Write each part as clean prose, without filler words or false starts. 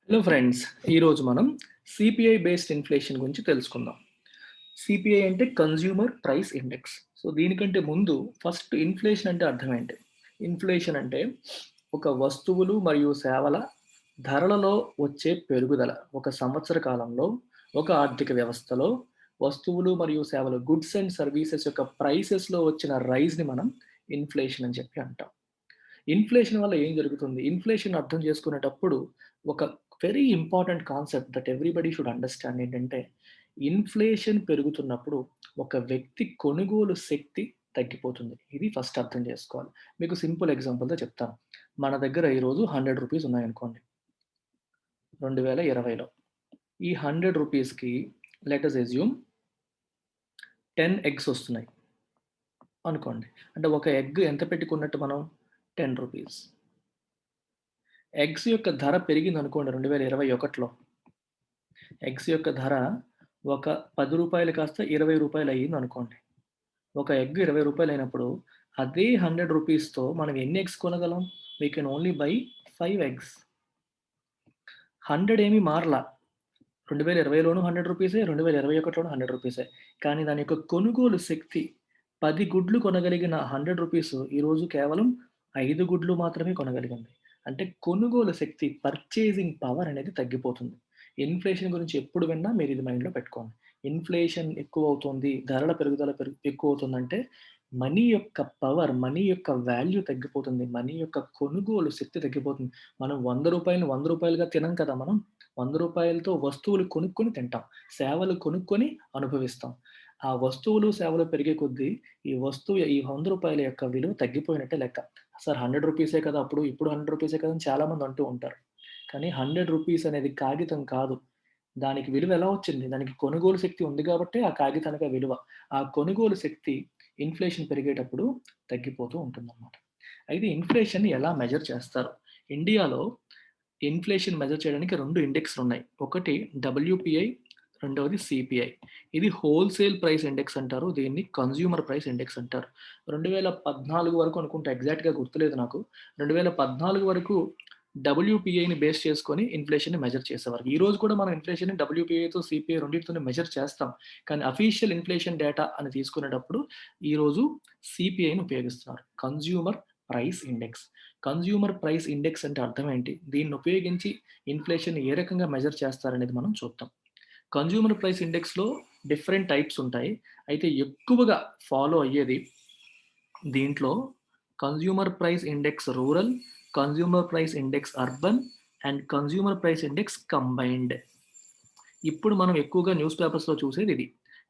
Hello friends, ఈరోజు మనం CPI based inflation గురించి తెలుసుకుందాం. సిపిఐ అంటే కన్జ్యూమర్ ప్రైస్ ఇండెక్స్. సో దీనికంటే ముందు ఫస్ట్ ఇన్ఫ్లేషన్ అంటే అర్థం ఏంటి? ఇన్ఫ్లేషన్ అంటే ఒక వస్తువులు మరియు సేవల ధరలలో వచ్చే పెరుగుదల. ఒక సంవత్సర కాలంలో ఒక ఆర్థిక వ్యవస్థలో వస్తువులు మరియు సేవలు గూడ్స్ అండ్ సర్వీసెస్ యొక్క ప్రైసెస్‌లో వచ్చిన రైజ్‌ని మనం ఇన్ఫ్లేషన్ అని చెప్పి అంటాం. ఇన్ఫ్లేషన్ వల్ల ఏం జరుగుతుంది? ఇన్ఫ్లేషన్ అర్థం చేసుకునేటప్పుడు ఒక very important concept that everybody should understand ఏంటంటే, ఇన్ఫ్లేషన్ పెరుగుతున్నప్పుడు ఒక వ్యక్తి కొనుగోలు శక్తి తగ్గిపోతుంది. ఇది ఫస్ట్ అర్థం చేసుకోవాలి. మీకు సింపుల్ ఎగ్జాంపుల్‌తో చెప్తాను. మన దగ్గర ఈరోజు రూ. 100 ఉన్నాయనుకోండి. 2020లో. ఈ రూ. 100కి లెట్ అస్ అస్యూమ్ 10 ఎగ్స్ వస్తున్నాయి అనుకోండి. అంటే ఒక ఎగ్ ఎంత పెట్టి కొన్నట్టు మనం? రూ. 10. ఎగ్స్ యొక్క ధర పెరిగిందనుకోండి 2021లో. ఎగ్స్ యొక్క ధర ఒక రూ. 10 కాస్త రూ. 20 అయ్యిందనుకోండి. ఒక ఎగ్ రూ. 20 అయినప్పుడు అదే రూ. 100తో మనం ఎన్ని ఎగ్స్ కొనగలం? We can only buy 5 eggs. 100 ఏమి మారలా. 2020లోనూ రూ. 100, 2021లోనూ రూ. 100. కానీ దాని యొక్క కొనుగోలు శక్తి 10 గుడ్లు కొనగలిగిన రూ. 100 ఈరోజు కేవలం 5 గుడ్లు మాత్రమే కొనగలిగింది. అంటే కొనుగోలు శక్తి, పర్చేసింగ్ పవర్ అనేది తగ్గిపోతుంది. ఇన్ఫ్లేషన్ గురించి ఎప్పుడు విన్నా మీరు ఇది మైండ్‌లో పెట్టుకోండి. ఇన్ఫ్లేషన్ ఎక్కువవుతుంది, ధరల పెరుగుదల ఎక్కువవుతుందంటే మనీ యొక్క పవర్, మనీ యొక్క వాల్యూ తగ్గిపోతుంది. మనీ యొక్క కొనుగోలు శక్తి తగ్గిపోతుంది. మనం రూ. 100గా తినం కదా మనం. రూ. 100తో వస్తువులు కొనుక్కొని తింటాం. సేవలు కొనుక్కొని అనుభవిస్తాం. ఆ వస్తువులు, సేవలు పెరిగే కొద్దీ ఈ వస్తువు ఈ రూ. 100 యొక్క విలువ తగ్గిపోయినట్టే లెక్క. సార్ రూ. 100 కదా అప్పుడు, ఇప్పుడు రూ. 100 కదా అని చాలామంది అంటూ ఉంటారు. కానీ రూ. 100 అనేది కాగితం కాదు. దానికి విలువ ఎలా వచ్చింది? దానికి కొనుగోలు శక్తి ఉంది గాబట్టే ఆ కాగితానికి ఆ విలువ. ఆ కొనుగోలు శక్తి ఇన్ఫ్లేషన్ పెరిగేటప్పుడు తగ్గిపోతూ ఉంటుందన్నమాట. అయితే ఇన్ఫ్లేషన్‌ని ఎలా మెజర్ చేస్తారు? ఇండియాలో ఇన్ఫ్లేషన్ మెజర్ చేయడానికి 2 ఇండెక్స్‌లున్నాయి. ఒకటి డబ్ల్యూపీఐ, రెండవది సీపీఐ. ఇది హోల్‌సేల్ ప్రైస్ ఇండెక్స్ అంటారు. దీన్ని కన్స్యూమర్ ప్రైస్ ఇండెక్స్ అంటారు. 2014 వరకు అనుకుంటా, ఎగ్జాక్ట్‌గా గుర్తులేదు నాకు. 2014 వరకు డబ్ల్యూపీఐని బేస్ చేసుకొని ఇన్ఫ్లేషన్‌ని మెజర్ చేసేవారు. ఈ రోజు కూడా మనం ఇన్ఫ్లేషన్‌ని డబ్ల్యూపీఐతో, సీపీఐ రెండిటితోనే మెజర్ చేస్తాం. కానీ అఫీషియల్ ఇన్ఫ్లేషన్ డేటా అని తీసుకునేటప్పుడు ఈరోజు సీపీఐని ఉపయోగిస్తున్నారు. Consumer price index. Consumer price index అంటే అర్థం ఏంటి? దీన్ని ఉపయోగించి ఇన్ఫ్లేషన్‌ని ఏ రకంగా మెజర్ చేస్తారనేది మనం చూద్దాం. కన్స్యూమర్ ప్రైస్ ఇండెక్స్‌లో డిఫరెంట్ టైప్స్ ఉంటాయి. అయితే ఎక్కువగా ఫాలో అయ్యేది దీంట్లో consumer price index rural, consumer price index urban and consumer price index combined. ఇప్పుడు మనం ఎక్కువగా న్యూస్ పేపర్స్‌లో చూసేది ఇది.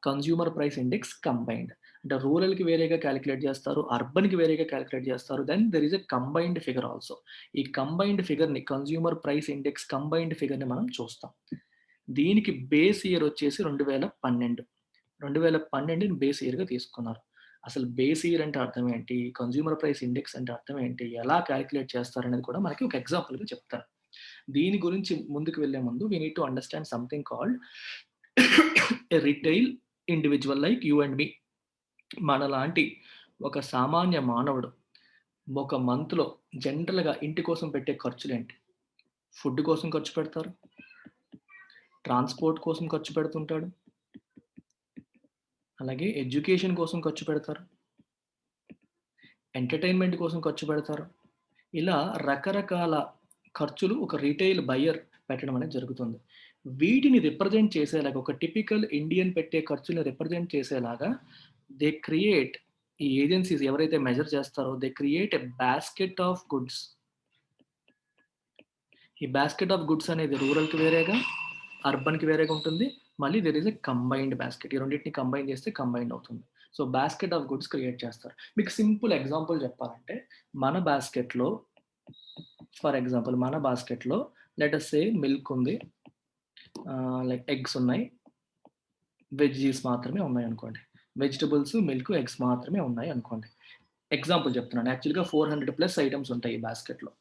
Consumer price index combined. అంటే రూరల్‌కి వేరేగా కాలిక్యులేట్ చేస్తారు. అర్బన్‌కి వేరేగా కాలిక్యులేట్ చేస్తారు. Then there is a combined figure also. ఈ కంబైన్డ్ ఫిగర్‌ని, కన్స్యూమర్ ప్రైస్ ఇండెక్స్ కంబైన్డ్ ఫిగర్‌ని మనం చూస్తాం. దీనికి బేస్ ఇయర్ వచ్చేసి 2012. 2012ని బేస్ ఇయర్‌గా తీసుకున్నారు. అసలు బేస్ ఇయర్ అంటే అర్థం ఏంటి? కన్స్యూమర్ ప్రైస్ ఇండెక్స్ అంటే అర్థం ఏంటి? ఎలా కాలిక్యులేట్ చేస్తారనేది కూడా మనకి ఒక ఎగ్జాంపుల్‌గా చెప్తాను. దీని గురించి ముందుకు వెళ్ళే ముందు we need to understand something called a retail individual like you and me. మనలాంటి ఒక సామాన్య మానవుడు ఒక మంత్‌లో జనరల్‌గా ఇంటి కోసం పెట్టే ఖర్చులేంటి? ఫుడ్ కోసం ఖర్చు పెడతారు. ట్రాన్స్‌పోర్ట్ కోసం ఖర్చు పెడుతుంటాడు. అలాగే ఎడ్యుకేషన్ కోసం ఖర్చు పెడతారు. ఎంటర్‌టైన్‌మెంట్ కోసం ఖర్చు పెడతారు. ఇలా రకరకాల ఖర్చులు ఒక రిటైల్ బయర్ పెట్టడం అనేది జరుగుతుంది. వీటిని రిప్రజెంట్ చేసేలాగా ఒక టిపికల్ ఇండియన్ పెట్టే ఖర్చుని రిప్రజెంట్ చేసేలాగా దే క్రియేట్, ఈ ఏజెన్సీస్ ఎవరైతే మెజర్ చేస్తారో they create a basket of goods. ఈ బాస్కెట్ ఆఫ్ గుడ్స్ అనేది రూరల్‌కి వేరేగా, అర్బన్‌కి వేరేగా ఉంటుంది. మళ్ళీ there is a combined basket. ఈ రెండిటిని కంబైన్ చేస్తే కంబైన్డ్ అవుతుంది. So, basket of goods create చేస్తారు. మీకు సింపుల్ ఎగ్జాంపుల్ చెప్పాలంటే మన బాస్కెట్‌లో, ఫర్ ఎగ్జాంపుల్ మన బాస్కెట్‌లో లెట్ అస్ సే మిల్క్ ఉంది. లైక్ ఎగ్స్ ఉన్నాయి. వెజ్జీస్ మాత్రమే ఉన్నాయనుకోండి. వెజిటబుల్స్, మిల్క్, ఎగ్స్ మాత్రమే ఉన్నాయనుకోండి. ఎగ్జాంపుల్ చెప్తున్నాను. యాక్చువల్‌గా 400+ ఐటెమ్స్ ఉంటాయి ఈ బాస్కెట్‌లో.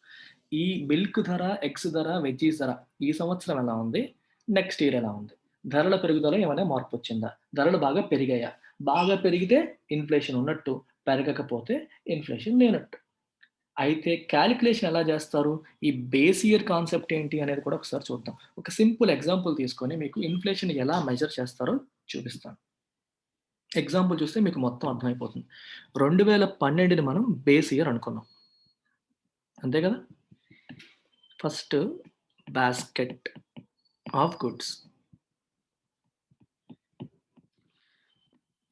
ఈ మిల్క్ ధర, ఎగ్స్ ధర, వెజ్జీస్ ధర ఈ సంవత్సరం ఎలా ఉంది? నెక్స్ట్ ఇయర్ ఎలా ఉంది? ధరల పెరుగుదల ఏమైనా మార్పొచ్చిందా? ధరలు బాగా పెరిగాయా? బాగా పెరిగితే ఇన్ఫ్లేషన్ ఉన్నట్టు, పెరగకపోతే ఇన్ఫ్లేషన్ లేనట్టు. అయితే క్యాలిక్యులేషన్ ఎలా చేస్తారు? ఈ బేస్ ఇయర్ కాన్సెప్ట్ ఏంటి అనేది కూడా ఒకసారి చూద్దాం. ఒక సింపుల్ ఎగ్జాంపుల్ తీసుకొని మీకు ఇన్‌ఫ్లేషన్ ఎలా మెజర్ చేస్తారో చూపిస్తాను. ఎగ్జాంపుల్ చూస్తే మీకు మొత్తం అర్థమైపోతుంది. 2012ని మనం బేస్ ఇయర్ అనుకున్నాం. అంతే కదా! First basket of goods.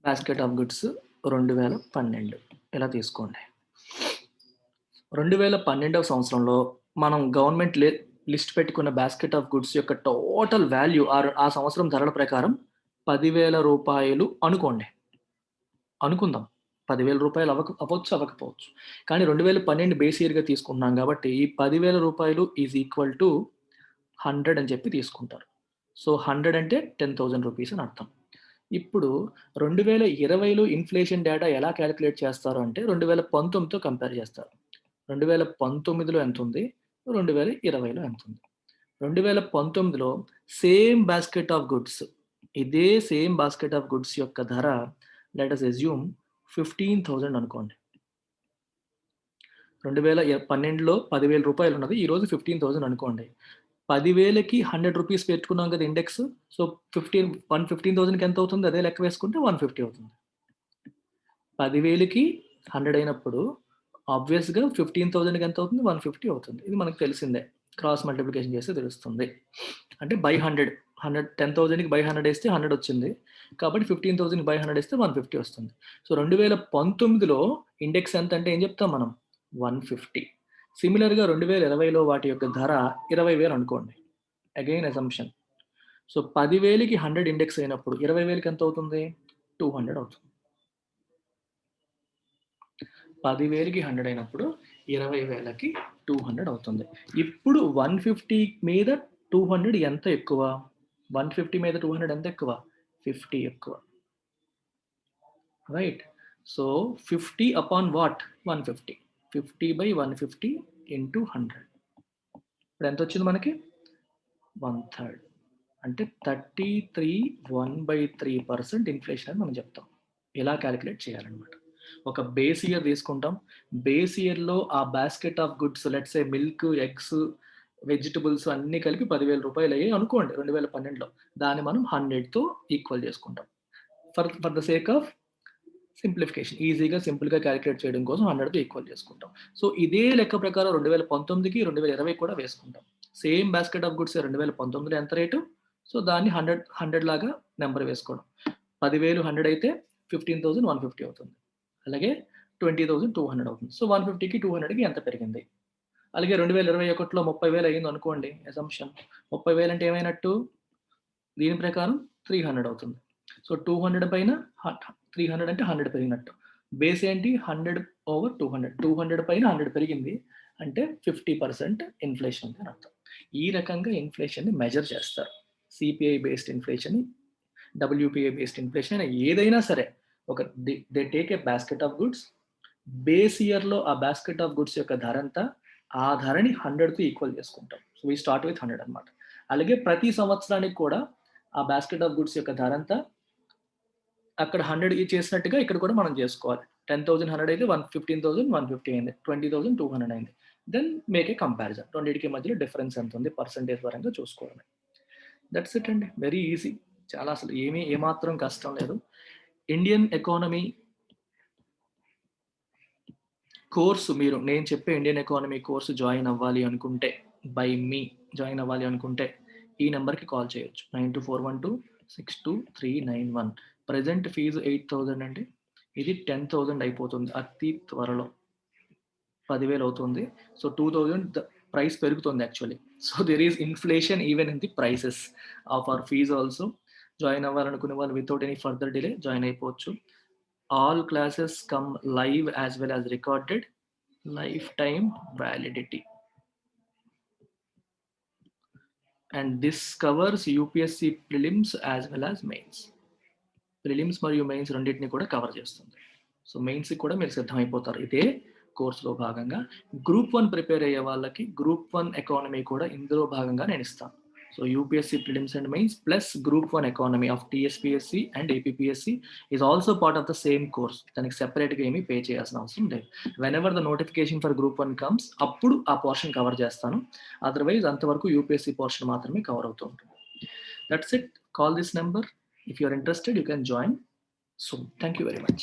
Basket of goods 2012 ఇలా తీసుకోండి. 2012వ సంవత్సరంలో మనం గవర్నమెంట్ లిస్ట్ పెట్టుకున్న బాస్కెట్ ఆఫ్ గుడ్స్ యొక్క టోటల్ వాల్యూ ఆ సంవత్సరం ధరల ప్రకారం రూ. 10,000 అనుకోండి. అనుకుందాం. రూ. 10,000 అవ్వచ్చు, అవ్వకపోవచ్చు. కానీ 2012 బేస్ ఇయర్‌గా తీసుకుంటున్నాం కాబట్టి ఈ రూ. 10,000 ఈజ్ ఈక్వల్ టు 100 అని చెప్పి తీసుకుంటారు. సో, 100 అంటే రూ. 10,000 అని అర్థం. ఇప్పుడు 2020లో ఇన్‌ఫ్లేషన్ డేటా ఎలా కాలిక్యులేట్ చేస్తారు అంటే 2019తో కంపేర్ చేస్తారు. 2019లో ఎంతుంది? 2020లో ఎంతుంది? 2019లో సేమ్ బాస్కెట్ ఆఫ్ గుడ్స్, ఇదే సేమ్ బాస్కెట్ ఆఫ్ గుడ్స్ యొక్క ధర లెట్ అస్ అస్యూమ్ 15,000 అనుకోండి. 2012లో రూ. 10,000 ఉన్నది. ఈరోజు 15,000 అనుకోండి. 10,000కి రూ. 100 పెట్టుకున్నాం కదా ఇండెక్స్. సో, 15,000కి ఎంత అవుతుంది? అదే లెక్క వేసుకుంటే 150 అవుతుంది. 10,000కి 100 అయినప్పుడు ఆబ్వియస్‌గా 15,000కి ఎంత అవుతుంది? 150 అవుతుంది. ఇది మనకు తెలిసిందే. క్రాస్ మల్టిప్లికేషన్ చేస్తే తెలుస్తుంది. అంటే బై 100 10,000కి బై 100 ఏస్తే 100 వచ్చింది. కాబట్టి 15,000కి బై 100 ఏస్తే 150 వస్తుంది. సో, 2019లో ఇండెక్స్ ఎంత అంటే ఏం చెప్తాం మనం? 150. సిమిలర్‌గా 2020లో వాటి యొక్క ధర 20,000 అనుకోండి. Again assumption. సో, 10,000కి 100 ఇండెక్స్ అయినప్పుడు 20,000కి ఎంత అవుతుంది? 200 అవుతుంది. 10,000కి 100 అయినప్పుడు 20,000కి 200 అవుతుంది. ఇప్పుడు 150 మీద 200 ఎంత ఎక్కువ? 150 మీద 200 ఎంత ఎక్కువ? 50 ఎక్కువ. Right. So, 50 upon what? 150. 50/150 into 100. ఇప్పుడు ఎంతొచ్చింది మనకి? 1/3. అంటే 33 1/3% ఇన్‌ఫ్లేషన్ అని మనం చెప్తాం. ఇలా కాలిక్యులేట్ చేయాలన్నమాట. ఒక బేస్ ఇయర్ తీసుకుంటాం. బేస్ ఇయర్‌లో ఆ basket of goods let's say milk, eggs, vegetables అన్నీ కలిపి రూ. 10,000 అయ్యాయి అనుకోండి 2012లో. దాన్ని మనం 100తో ఈక్వల్ చేసుకుంటాం. For the sake of simplification. ఈజీగా సింపుల్‌గా కాలిక్యులేట్ చేయడం కోసం 100తో ఈక్వల్ చేసుకుంటాం. సో, ఇదే లెక్క ప్రకారం 2019కి, 2020 కూడా వేసుకుంటాం. సేమ్ బాస్కెట్ ఆఫ్ గుడ్స్ 2019లో ఎంత రేటు? సో, దాన్ని 100 లాగా నంబర్ వేసుకోవడం. 10,000 100 అయితే 15,000 150 అవుతుంది. అలాగే 20,000 200 అవుతుంది. సో, 150కి 200కి ఎంత పెరిగింది? అలాగే 2021లో 30,000 అయిందనుకోండి అసంప్షన్. 30,000 అంటే ఏమైనట్టు? దీని ప్రకారం 300 అవుతుంది. సో, 200 పైన 300 అంటే 100 పెరిగినట్టు. బేస్ ఏంటి? 100/200. 200 పైన 100 పెరిగింది. అంటే 50% ఇన్‌ఫ్లేషన్ ఉంది అని అర్థం. ఈ రకంగా ఇన్‌ఫ్లేషన్‌ని మెజర్ చేస్తారు. CPI based inflation, WPI based inflation ఏదైనా సరే ఒక they take a basket of goods. Base ఇయర్‌లో ఆ బాస్కెట్ ఆఫ్ గుడ్స్ యొక్క ధర ఎంత? ఆ ధరని 100తో ఈక్వల్ చేసుకుంటాం. సో, వి స్టార్ట్ విత్ 100 అన్నమాట. అలాగే ప్రతి సంవత్సరానికి కూడా ఆ బాస్కెట్ ఆఫ్ గుడ్స్ యొక్క ధర ఎంత? అక్కడ 100 చేసినట్టుగా ఇక్కడ కూడా మనం చేసుకోవాలి. 10,000 100 అయితే 15,000 150 అయింది. 20,000 200 అయింది. Then make a comparison. రెండిటికి మధ్యలో డిఫరెన్స్ ఎంత ఉంది పర్సెంటేజ్ పరంగా చూసుకోవడమే. దట్స్ ఇట్ అండి. Very easy. చాలా అసలు ఏమాత్రం కష్టం లేదు. ఇండియన్ ఎకానమీ కోర్సు నేను చెప్పే ఇండియన్ ఎకానమీ కోర్సు జాయిన్ అవ్వాలి అనుకుంటే, బై మీ జాయిన్ అవ్వాలి అనుకుంటే ఈ నంబర్‌కి కాల్ చేయొచ్చు. 9241262391. ప్రెజెంట్ ఫీజు 8,000 అండి. ఇది 10,000 అయిపోతుంది అతి త్వరలో. 10,000 అవుతుంది. సో, 2,000 ప్రైస్ పెరుగుతుంది actually. So, there is inflation even in the prices of our fees also. Join అవ్వాలనుకునే వాళ్ళు without any further delay join అయిపోవచ్చు. All classes come live as well as recorded. Lifetime validity. And this covers UPSC prelims as well as mains. Prelims మరియు mains రెండింటిని కూడా cover చేస్తుంది. So, మెయిన్స్‌కి కూడా మీరు సిద్ధమైపోతారు. ఇదే కోర్స్‌లో భాగంగా గ్రూప్ 1 ప్రిపేర్ అయ్యే వాళ్ళకి గ్రూప్ 1 ఎకానమీ కూడా ఇందులో భాగంగా నేను ఇస్తాను. So UPSC prelims and mains plus Group 1 economy of TSPSC and APPSC is also part of the same course. దానికి సెపరేట్గా ఏమీ పే చేయాల్సిన అవసరం లేదు. Whenever the notification for Group 1 comes, అప్పుడు ఆ పోర్షన్ కవర్ చేస్తాను. అదర్వైజ్ అంతవరకు UPSC పోర్షన్ మాత్రమే కవర్ అవుతూ ఉంటుంది. That's it. Call this number. If you're interested, you can join soon. Thank you very much.